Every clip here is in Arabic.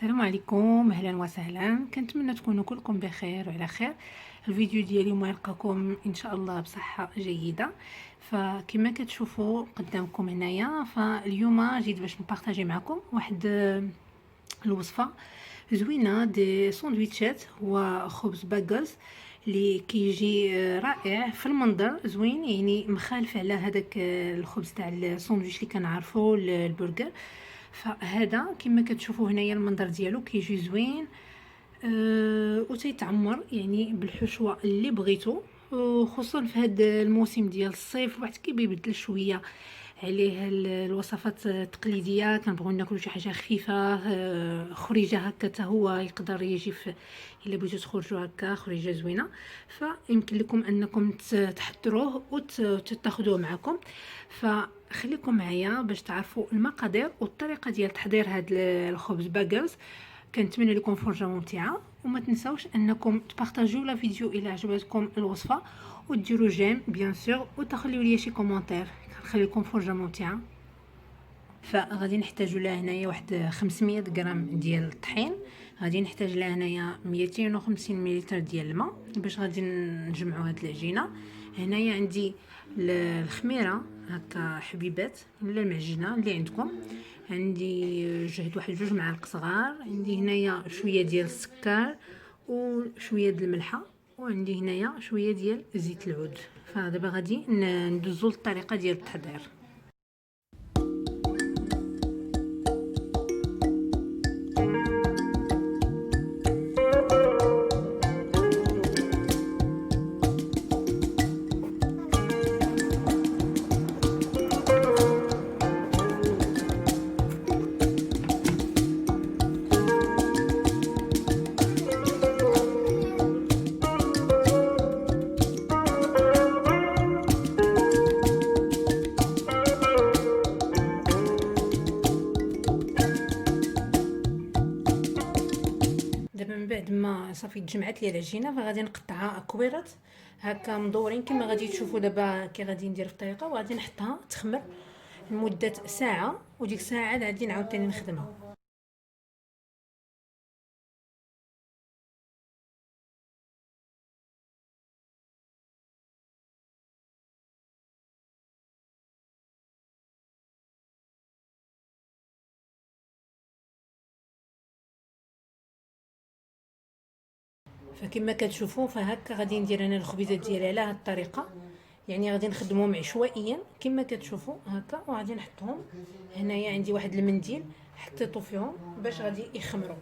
السلام عليكم، اهلا وسهلا. كنتمنى تكونوا كلكم بخير وعلى خير. الفيديو ديالي اليوم يلقاكم ان شاء الله بصحه جيده. فكما كتشوفوا قدامكم هنايا، فاليوم جيت باش نبارطاجي معكم واحد الوصفه زوينه دي ساندويتشات وخبز باغلز اللي كيجي رائع في المنظر، زوين يعني مخالف على هذاك الخبز تاع الساندويتش اللي كنعرفوا البرجر. فهذا كما كتشوفوا هنايا المنظر ديالو كيجي زوين وتيتعمر يعني بالحشوه اللي بغيتو، وخصوصا في هذا الموسم ديال الصيف الواحد كيبدل شويه عليه الوصفات التقليديه. كنبغيو ناكلو شي حاجه خفيفه، خريجه هكا حتى هو يقدر يجي في الا بغيتو تخرجوا هكا خريجه زوينه. فيمكن لكم انكم تحضروه وتاخذوه معكم. فخليكم معايا باش تعرفوا المقادير والطريقه ديال تحضير هذا الخبز باغلز. كنتمنى لكم فرجه ممتعه، وما تنساوش انكم تبارطاجيو لا فيديو الى عجبتكم الوصفه، وديروا جيم بيان سور، وتخليوا لي شي كومونتير. كنخلي لكم فرجه ممتعه. فغادي نحتاجو لها هنايا واحد 500 غرام ديال الطحين، غادي نحتاج لها هنايا 250 ملل ديال الماء باش غادي نجمعوا هاد العجينه. هنايا عندي الخميره هكا حبيبات ولا المعجنه اللي عندكم. عندي واحد 2 معالق صغار. عندي هنايا شويه ديال السكر وشويه ديال الملحه، وعندي هنايا شويه ديال زيت العود. فدابا غادي ندوزو للطريقه ديال التحضير. دابا من بعد ما صافي تجمعت لي العجينه، فغادي نقطعها كويرات هكا مدورين كما غادي تشوفوا دابا كي غادي ندير في الطريقه، وغادي نحطها تخمر لمده ساعه، وديك الساعه عاد غادي نعاود ثاني نخدمها. فكما كتشوفوا فهكا غادي ندير انا الخبيزات ديالي على هذه الطريقه، يعني غادي نخدمهم عشوائيا كما كتشوفوا هكا، وغادي نحطهم هنايا. عندي واحد المنديل حطيته فيهم باش غادي يخمروا.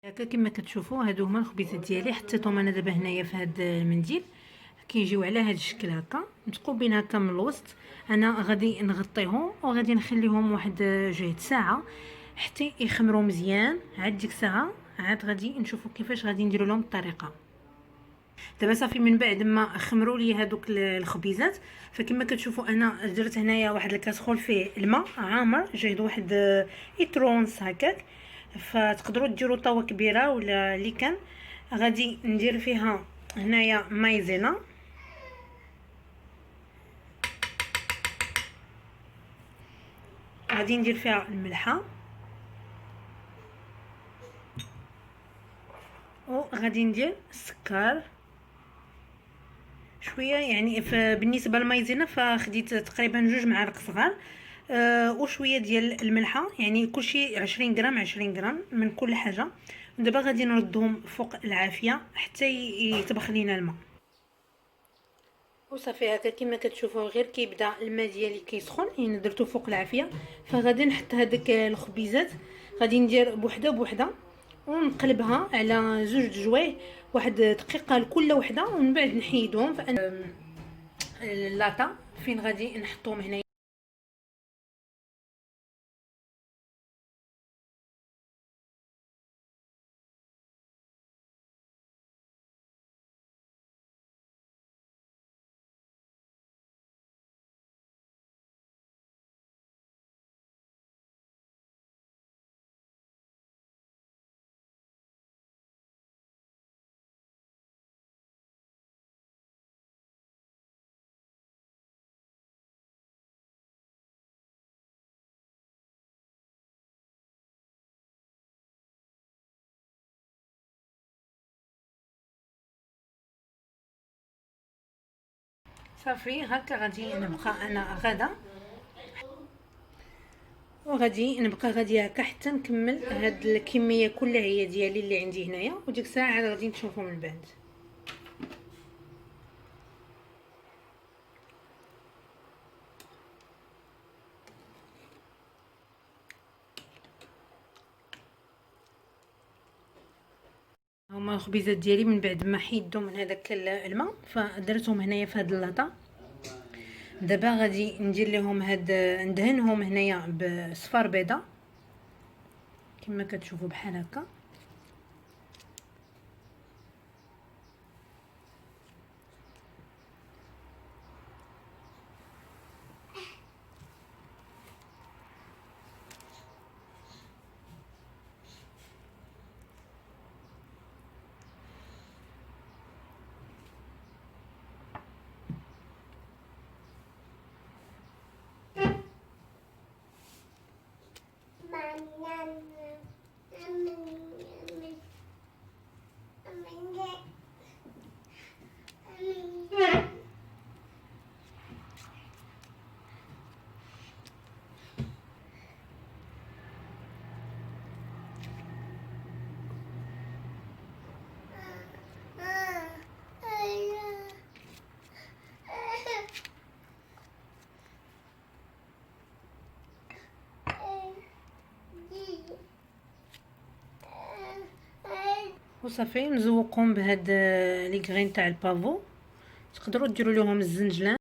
هكا كما كتشوفوا هادو هما الخبيزات ديالي، حطيتهم انا دابا هنايا في هاد المنديل. كيجيو على هاد الشكل هكا متقوبين هكا من الوسط. انا غادي نغطيهم وغادي نخليهم واحد جهد ساعه حتى يخمروا مزيان. عاد ديك الساعه عاد غادي نشوفوا كيفاش غادي نديروا لهم الطريقه. دابا صافي من بعد ما خمروا لي هذوك الخبيزات، فكما كتشوفوا انا درت هنايا واحد الكاسرول فيه الماء عامر، جايد واحد ايترونس هكاك. فتقدروا ديروا طاوه كبيره ولا اللي كان. غادي ندير فيها هنايا مايزينا، غادي ندير فيها الملحه، وغادي ندير السكر شويه. يعني بالنسبه للمايزينا فخديت تقريبا 2 معالق صغار، وشويه ديال الملحه، يعني كلشي 20 غرام 20 غرام من كل حاجه. دابا غادي نردهم فوق العافيه حتى يطبخ لينا الماء. وصافي هكا كما كتشوفوا غير كيبدا الماء ديالي كيسخن، يعني درتو فوق العافيه. فغادي نحط هذيك الخبيزات، غادي ندير بوحده بوحده ونقلبها على 2 د واحد دقيقه لكل وحده، ومن بعد نحيدهم. فانا اللاطه فين غادي نحطهم هنا. صافي هكا غادي نبقى انا غدا، وغادي نبقى غادي هكا حتى نكمل هاد الكميه كلها هي ديالي اللي عندي هنايا، وديك الساعه عاد غادي نشوفو من بعد. هما الخبيزات ديالي من بعد ما حيدو من هذاك الماء فدرتهم هنايا في هاد اللاطه. دابا غادي ندير لهم ندهنهم هنايا بصفار بيضه كما كتشوفوا بحال هكا. وصافي نزوقهم بهاد لي غرين تاع البافو. تقدروا ديروا لهم الزنجلان.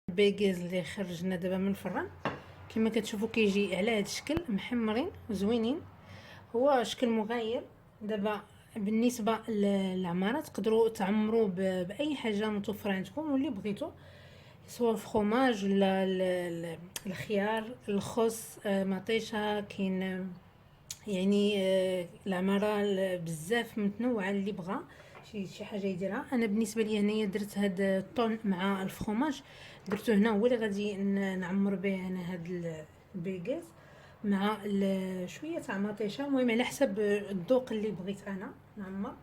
البيكيز اللي خرجنا دابا من الفران كما كتشوفوا كيجي على هذا الشكل، محمرين وزوينين. هو شكل مغاير. دابا بالنسبه للعماره تقدروا تعمروا باي حاجه متوفره عندكم واللي بغيتو، سواء الفرomاج ولا الخيار، الخس، مطيشه. كاين يعني العماره بزاف متنوعه اللي بغى شي حاجه يديرها. انا بالنسبه لي هنايا درت هاد الطون مع الفرomاج، درتو هنا هو اللي غادي نعمر به انا هاد البيكيز. مع شويه تاع مطيشه، المهم على حسب الذوق اللي بغيت انا نعمر.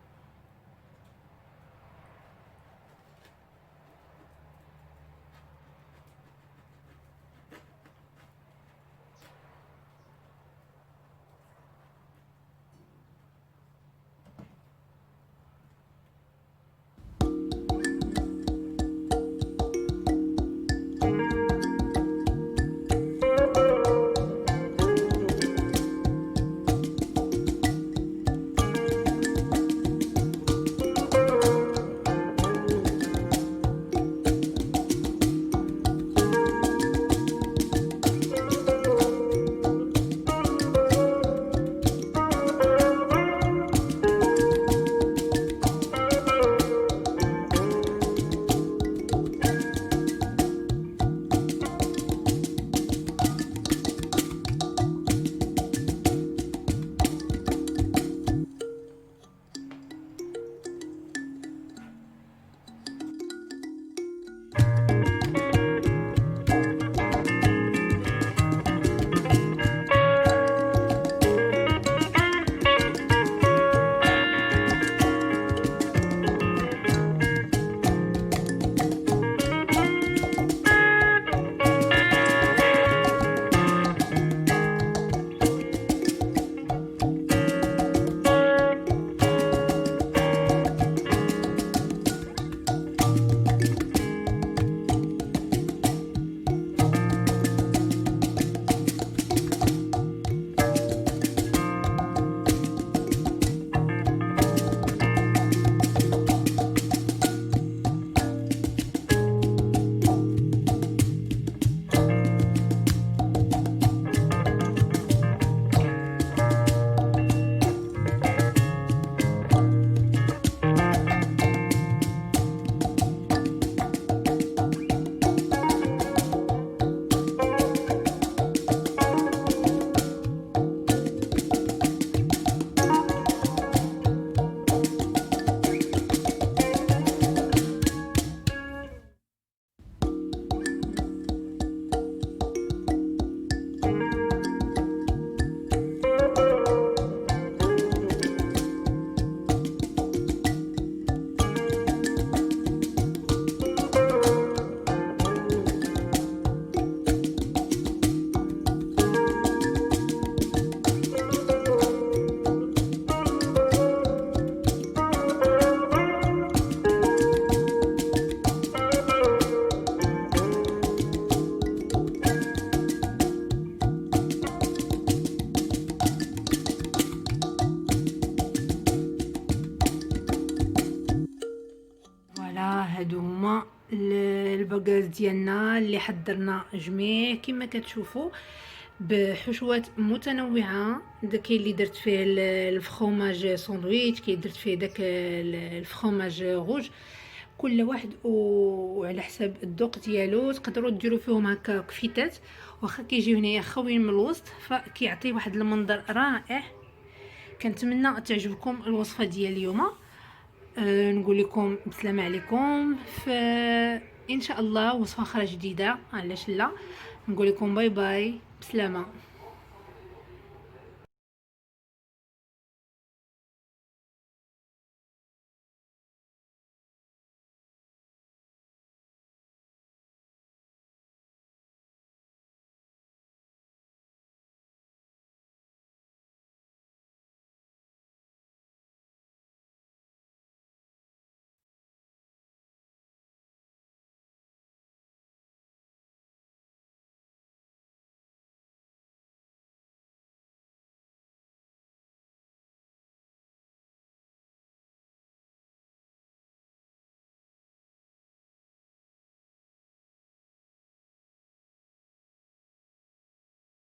فوالا هادو هما الباكاز ديالنا اللي حضرنا جميع كما كتشوفوا بحشوات متنوعه. كاين اللي درت فيه الفخوماج ساندويتش، كاين درت فيه داك الفخوماج روج، كل واحد وعلى حسب الذوق ديالو. تقدروا ديروا فيهم هكا كفيتات، واخا كيجيو هنايا خاويين من الوسط فكيعطي واحد المنظر رائع. كنتمنى تعجبكم الوصفه ديال اليوم. نقول لكم بسلامة عليكم، ان شاء الله وصفه اخرى جديده، علاش لا. نقول لكم باي باي، بسلامه.